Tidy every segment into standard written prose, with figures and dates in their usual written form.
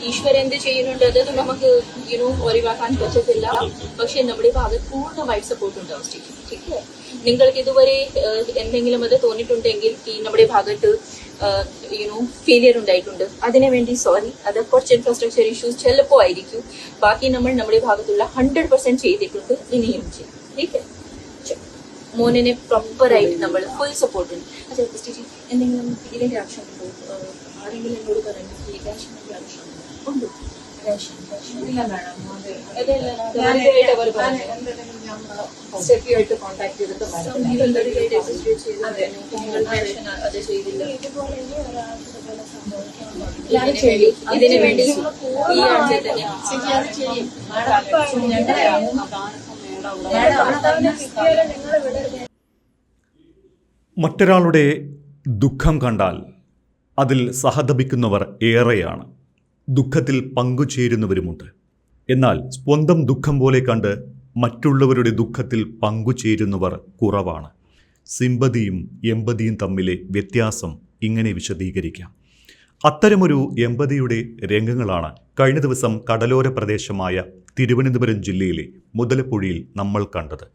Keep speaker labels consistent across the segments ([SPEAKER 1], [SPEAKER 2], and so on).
[SPEAKER 1] ഈശ്വരൻ എന്ത് ചെയ്യുന്നുണ്ട് അത് നമുക്ക് ഒഴിവാക്കാൻ പറ്റത്തില്ല. പക്ഷെ നമ്മുടെ ഭാഗത്ത് പൂർണ്ണമായിട്ട് സപ്പോർട്ട് ഉണ്ടാവും സ്റ്റേറ്റ്. നിങ്ങൾക്ക് ഇതുവരെ എന്തെങ്കിലും അത് തോന്നിയിട്ടുണ്ടെങ്കിൽ ഈ നമ്മുടെ ഭാഗത്ത് ഫെയിലിയർ ഉണ്ടായിട്ടുണ്ട്, അതിനു വേണ്ടി സോറി. അത് കുറച്ച് ഇൻഫ്രാസ്ട്രക്ചർ ഇഷ്യൂസ് ചിലപ്പോൾ ആയിരിക്കും. ബാക്കി നമ്മുടെ ഭാഗത്തുള്ള 100% ചെയ്തിട്ടുണ്ട്, ഇനിയും ചെയ്യും. മോനെ പ്രോപ്പറായിട്ട് നമ്മൾ ഫുൾ സപ്പോർട്ട് ഉണ്ട്. അതെ സ്റ്റേജ് എന്തെങ്കിലും ഇതിന്റെ ആവശ്യമുണ്ടോ? ആരെങ്കിലും എന്നോട് പറഞ്ഞു റേഷൻ്റെ ആവശ്യമുണ്ടോ? ഉണ്ട്.
[SPEAKER 2] കോൺടാക്ട് ചെയ്തിട്ട്
[SPEAKER 1] ഇതിനു വേണ്ടി ഈ ആഴ്ച തന്നെ
[SPEAKER 3] മറ്റൊരാളുടെ ദുഃഖം കണ്ടാൽ അതിൽ സഹതപിക്കുന്നവർ ഏറെയാണ്. ദുഃഖത്തിൽ പങ്കുചേരുന്നവരുമുണ്ട്. എന്നാൽ സ്വന്തം ദുഃഖം പോലെ കണ്ട് മറ്റുള്ളവരുടെ ദുഃഖത്തിൽ പങ്കുചേരുന്നവർ കുറവാണ്. സിമ്പതിയും എമ്പതിയും തമ്മിലെ വ്യത്യാസം ഇങ്ങനെ വിശദീകരിക്കാം. അത്തരമൊരു എമ്പതിയുടെ രംഗങ്ങളാണ് കഴിഞ്ഞ ദിവസം കടലോര പ്രദേശമായ തിരുവനന്തപുരം ജില്ലയിലെ മുതലപ്പുഴയിൽ നമ്മൾ കണ്ടത്.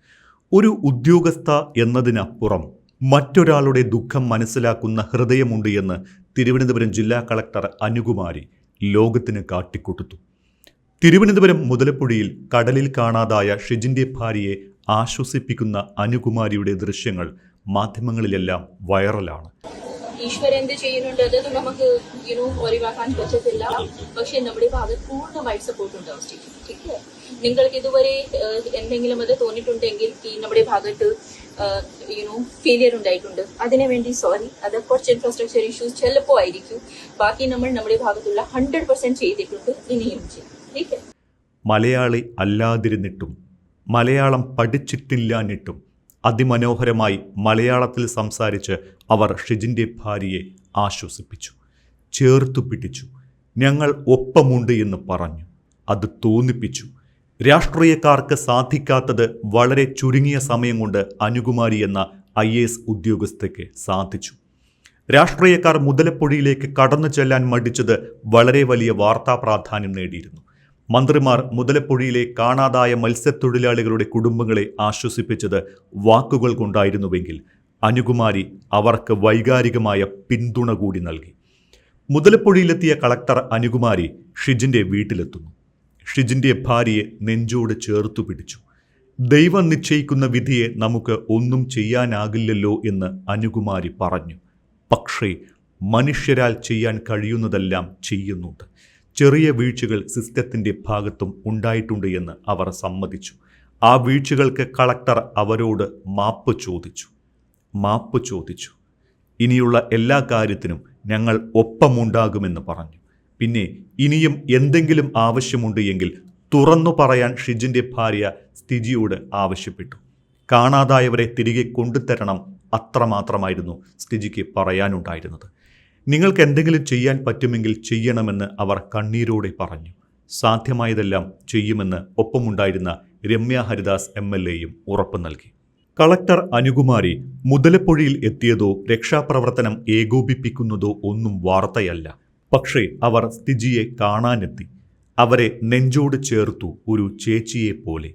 [SPEAKER 3] ഒരു ഉദ്യോഗസ്ഥ എന്നതിനപ്പുറം മറ്റൊരാളുടെ ദുഃഖം മനസ്സിലാക്കുന്ന ഹൃദയമുണ്ട് എന്ന് തിരുവനന്തപുരം ജില്ലാ കളക്ടർ അനുകുമാരി ലോകത്തിന് കാട്ടിക്കൊടുത്തു. തിരുവനന്തപുരം മുതലപ്പുഴയിൽ കടലിൽ കാണാതായ ഷിജിൻ്റെ ഭാര്യയെ ആശ്വസിപ്പിക്കുന്ന അനുകുമാരിയുടെ ദൃശ്യങ്ങൾ മാധ്യമങ്ങളിലെല്ലാം വൈറലാണ്.
[SPEAKER 1] ഈശ്വരൻ എന്ത് ചെയ്യുന്നുണ്ട് അത് നമുക്ക് ഒഴിവാക്കാൻ പറ്റത്തില്ല. പക്ഷെ നമ്മുടെ ഭാഗത്ത് പൂർണ്ണമായിട്ട് സപ്പോർട്ട് ഉണ്ടാവും സ്റ്റേറ്റ്. നിങ്ങൾക്ക് ഇതുവരെ എന്തെങ്കിലും അത് തോന്നിയിട്ടുണ്ടെങ്കിൽ ഈ നമ്മുടെ ഭാഗത്ത് ഫെയിലിയർ ഉണ്ടായിട്ടുണ്ട്, അതിനു വേണ്ടി സോറി. അത് കുറച്ച് ഇൻഫ്രാസ്ട്രക്ചർ ഇഷ്യൂസ് ചിലപ്പോൾ ആയിരിക്കും. ബാക്കി നമ്മുടെ ഭാഗത്തുള്ള 100% ചെയ്തിട്ടുണ്ട്, ഇനിയും ചെയ്യും.
[SPEAKER 3] മലയാളി അല്ലാതിരുന്നിട്ടും മലയാളം പഠിച്ചിട്ടില്ലാഞ്ഞിട്ടും അതിമനോഹരമായി മലയാളത്തിൽ സംസാരിച്ച് അവർ ഷിജിൻ്റെ ഭാര്യയെ ആശ്വസിപ്പിച്ചു, ചേർത്തു പിടിച്ചു. ഞങ്ങൾ ഒപ്പമുണ്ട് എന്ന് പറഞ്ഞു. അത് തോന്നിപ്പിച്ചു. രാഷ്ട്രീയക്കാർക്ക് സാധിക്കാത്തത് വളരെ ചുരുങ്ങിയ സമയം കൊണ്ട് അനുകുമാരി എന്ന IAS ഉദ്യോഗസ്ഥയ്ക്ക് സാധിച്ചു. രാഷ്ട്രീയക്കാർ മുതലപ്പുഴയിലേക്ക് കടന്നു ചെല്ലാൻ മടിച്ചത് വളരെ വലിയ വാർത്താ പ്രാധാന്യം നേടിയിരുന്നു. മന്ത്രിമാർ മുതലപ്പുഴയിലെ കാണാതായ മത്സ്യത്തൊഴിലാളികളുടെ കുടുംബങ്ങളെ ആശ്വസിപ്പിച്ചത് വാക്കുകൾ കൊണ്ടായിരുന്നുവെങ്കിൽ അനുകുമാരി അവർക്ക് വൈകാരികമായ പിന്തുണ കൂടി നൽകി. മുതലപ്പുഴയിലെത്തിയ കളക്ടർ അനുകുമാരി ഷിജിൻ്റെ വീട്ടിലെത്തുന്നു. ഷിജിൻ്റെ ഭാര്യയെ നെഞ്ചോട് ചേർത്തു പിടിച്ചു. ദൈവം നിശ്ചയിക്കുന്ന വിധിയെ നമുക്ക് ഒന്നും ചെയ്യാനാകില്ലല്ലോ എന്ന് അനുകുമാരി പറഞ്ഞു. പക്ഷേ മനുഷ്യരാൽ ചെയ്യാൻ കഴിയുന്നതെല്ലാം ചെയ്യുന്നുണ്ട്. ചെറിയ വീഴ്ചകൾ സിസ്റ്റത്തിൻ്റെ ഭാഗത്തും ഉണ്ടായിട്ടുണ്ട് എന്ന് അവർ സമ്മതിച്ചു. ആ വീഴ്ചകൾക്ക് കളക്ടർ അവരോട് മാപ്പ് ചോദിച്ചു. ഇനിയുള്ള എല്ലാ കാര്യത്തിനും ഞങ്ങൾ ഒപ്പമുണ്ടാകുമെന്ന് പറഞ്ഞു. പിന്നെ ഇനിയും എന്തെങ്കിലും ആവശ്യമുണ്ട് എങ്കിൽ തുറന്നു പറയാൻ ഷിജിൻ്റെ ഭാര്യ സ്ഥിതിയോട് ആവശ്യപ്പെട്ടു. കാണാതായവരെ തിരികെ കൊണ്ടുതരണം, അത്രമാത്രമായിരുന്നു സ്ഥിതിക്ക് പറയാനുണ്ടായിരുന്നത്. നിങ്ങൾക്ക് എന്തെങ്കിലും ചെയ്യാൻ പറ്റുമെങ്കിൽ ചെയ്യണമെന്ന് അവർ കണ്ണീരോടെ പറഞ്ഞു. സാധ്യമായതെല്ലാം ചെയ്യുമെന്ന് ഒപ്പമുണ്ടായിരുന്ന രമ്യ ഹരിദാസ് MLAയും ഉറപ്പു നൽകി. കളക്ടർ അനുകുമാരി മുതലപ്പുഴയിൽ എത്തിയതോ രക്ഷാപ്രവർത്തനം ഏകോപിപ്പിക്കുന്നതോ ഒന്നും വാർത്തയല്ല. പക്ഷേ അവർ സ്ഥിതിയെ കാണാനെത്തി. അവരെ നെഞ്ചോട് ചേർത്തു. ഒരു ചേച്ചിയെപ്പോലെ,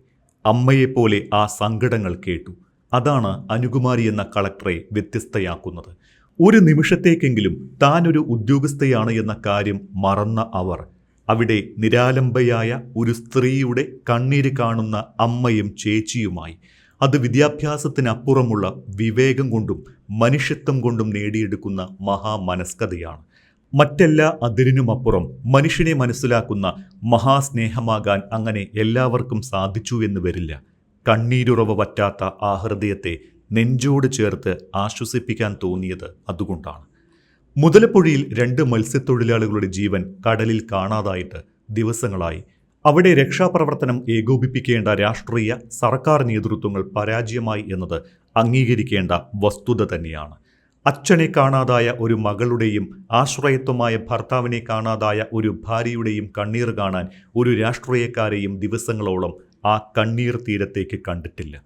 [SPEAKER 3] അമ്മയെപ്പോലെ ആ സങ്കടങ്ങൾ കേട്ടു. അതാണ് അനുകുമാരി എന്ന കളക്ടറെ വ്യത്യസ്തയാക്കുന്നത്. ഒരു നിമിഷത്തേക്കെങ്കിലും താനൊരു ഉദ്യോഗസ്ഥയാണ് എന്ന കാര്യം മറന്ന അവർ അവിടെ നിരാലംബയായ ഒരു സ്ത്രീയുടെ കണ്ണീര് കാണുന്ന അമ്മയും ചേച്ചിയുമായി. അത് വിദ്യാഭ്യാസത്തിനപ്പുറമുള്ള വിവേകം കൊണ്ടും മനുഷ്യത്വം കൊണ്ടും നേടിയെടുക്കുന്ന മഹാമനസ്കതയാണ്. മറ്റെല്ലാ അതിരിനുമപ്പുറം മനുഷ്യനെ മനസ്സിലാക്കുന്ന മഹാസ്നേഹമാകാൻ അങ്ങനെ എല്ലാവർക്കും സാധിച്ചു എന്ന് വരില്ല. കണ്ണീരുറവ പറ്റാത്ത ആ ഹൃദയത്തെ നെഞ്ചോട് ചേർത്ത് ആശ്വസിപ്പിക്കാൻ തോന്നിയത് അതുകൊണ്ടാണ്. മുതലപ്പുഴയിൽ 2 മത്സ്യത്തൊഴിലാളികളുടെ ജീവൻ കടലിൽ കാണാതായിട്ട് ദിവസങ്ങളായി. അവിടെ രക്ഷാപ്രവർത്തനം ഏകോപിപ്പിക്കേണ്ട രാഷ്ട്രീയ സർക്കാർ നേതൃത്വങ്ങൾ പരാജയമായി എന്നത് അംഗീകരിക്കേണ്ട വസ്തുത തന്നെയാണ്. അച്ഛനെ കാണാതായ ഒരു മകളുടെയും ആശ്രയത്വമായ ഭർത്താവിനെ കാണാതായ ഒരു ഭാര്യയുടെയും കണ്ണീർ കാണാൻ ഒരു രാഷ്ട്രീയക്കാരെയും ദിവസങ്ങളോളം ആ കണ്ണീർ തീരത്തേക്ക് കണ്ടിട്ടില്ല.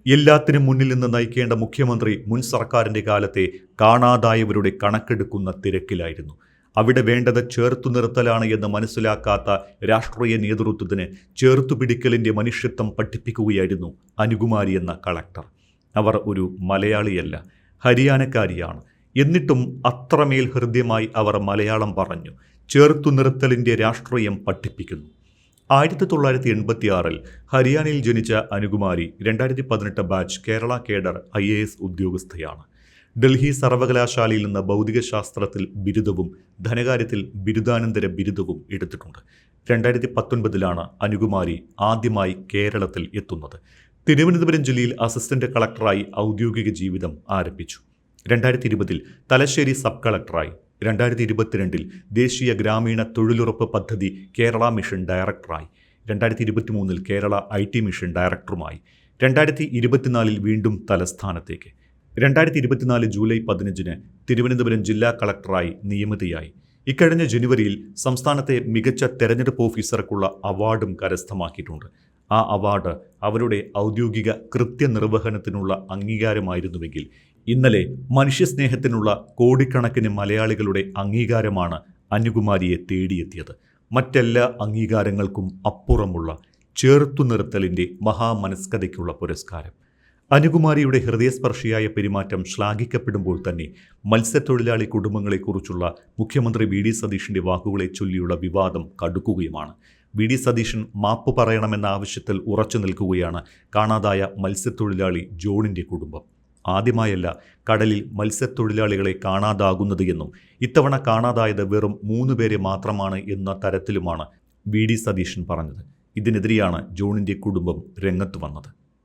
[SPEAKER 3] എല്ലാത്തിനും മുന്നിൽ നിന്ന് നയിക്കേണ്ട മുഖ്യമന്ത്രി മുൻ സർക്കാരിൻ്റെ കാലത്തെ കാണാതായവരുടെ കണക്കെടുക്കുന്ന തിരക്കിലായിരുന്നു. അവിടെ വേണ്ടത് ചേർത്തു നിർത്തലാണ് എന്ന് മനസ്സിലാക്കാത്ത രാഷ്ട്രീയ നേതൃത്വത്തിന് ചേർത്തുപിടിക്കലിൻ്റെ മനുഷ്യത്വം പഠിപ്പിക്കുകയായിരുന്നു അനുകുമാരി എന്ന കളക്ടർ. അവർ ഒരു മലയാളിയല്ല, ഹരിയാനക്കാരിയാണ്. എന്നിട്ടും അത്രമേൽ ഹൃദ്യമായി അവർ മലയാളം പറഞ്ഞു ചേർത്തു നിർത്തലിൻ്റെ രാഷ്ട്രീയം പഠിപ്പിക്കുന്നു. 1986 ഹരിയാനയിൽ ജനിച്ച Anukumari 2018 batch Kerala cadre IAS ഉദ്യോഗസ്ഥയാണ്. ഡൽഹി സർവകലാശാലയിൽ നിന്ന് ഭൗതികശാസ്ത്രത്തിൽ ബിരുദവും ധനകാര്യത്തിൽ ബിരുദാനന്തര ബിരുദവും എടുത്തിട്ടുണ്ട്. 2019 അനുകുമാരി ആദ്യമായി കേരളത്തിൽ എത്തുന്നത്. തിരുവനന്തപുരം ജില്ലയിൽ അസിസ്റ്റന്റ് കളക്ടറായി ഔദ്യോഗിക ജീവിതം ആരംഭിച്ചു. 2020 തലശ്ശേരി സബ് കളക്ടറായി. 2022 ദേശീയ ഗ്രാമീണ തൊഴിലുറപ്പ് പദ്ധതി കേരള മിഷൻ ഡയറക്ടറായി. 2023 കേരള IT മിഷൻ ഡയറക്ടറുമായി. 2024 വീണ്ടും തലസ്ഥാനത്തേക്ക്. 2024 ജൂലൈ 15 തിരുവനന്തപുരം ജില്ലാ കളക്ടറായി നിയമിതയായി. ഇക്കഴിഞ്ഞ ജനുവരിയിൽ സംസ്ഥാനത്തെ മികച്ച തെരഞ്ഞെടുപ്പ് ഓഫീസർക്കുള്ള അവാർഡും കരസ്ഥമാക്കിയിട്ടുണ്ട്. ആ അവാർഡ് അവരുടെ ഔദ്യോഗിക കൃത്യനിർവഹണത്തിനുള്ള അംഗീകാരമായിരുന്നുവെങ്കിൽ ഇന്നലെ മനുഷ്യസ്നേഹത്തിനുള്ള കോടിക്കണക്കിന് മലയാളികളുടെ അംഗീകാരമാണ് അനുകുമാരിയെ തേടിയെത്തിയത്. മറ്റെല്ലാ അംഗീകാരങ്ങൾക്കും അപ്പുറമുള്ള ചേർത്തുനിർത്തലിൻ്റെ മഹാമനസ്കതയ്ക്കുള്ള പുരസ്കാരം. അനുകുമാരിയുടെ ഹൃദയസ്പർശിയായ പെരുമാറ്റം ശ്ലാഘിക്കപ്പെടുമ്പോൾ തന്നെ മത്സ്യത്തൊഴിലാളി കുടുംബങ്ങളെക്കുറിച്ചുള്ള മുഖ്യമന്ത്രി VD സതീഷിൻ്റെ വാക്കുകളെ ചൊല്ലിയുള്ള വിവാദം കടുക്കുകയുമാണ്. VD സതീശൻ മാപ്പ് പറയണമെന്ന ആവശ്യത്തിൽ ഉറച്ചു നിൽക്കുകയാണ് കാണാതായ മത്സ്യത്തൊഴിലാളി ജോണിൻ്റെ കുടുംബം. ആദ്യമായല്ല കടലിൽ മത്സ്യത്തൊഴിലാളികളെ കാണാതാകുന്നത് എന്നും ഇത്തവണ കാണാതായത് വെറും 3 പേരെ മാത്രമാണ് എന്ന തരത്തിലുമാണ് VD സതീശൻ പറഞ്ഞത്. ഇതിനെതിരെയാണ് ജോണിൻ്റെ കുടുംബം രംഗത്ത് വന്നത്.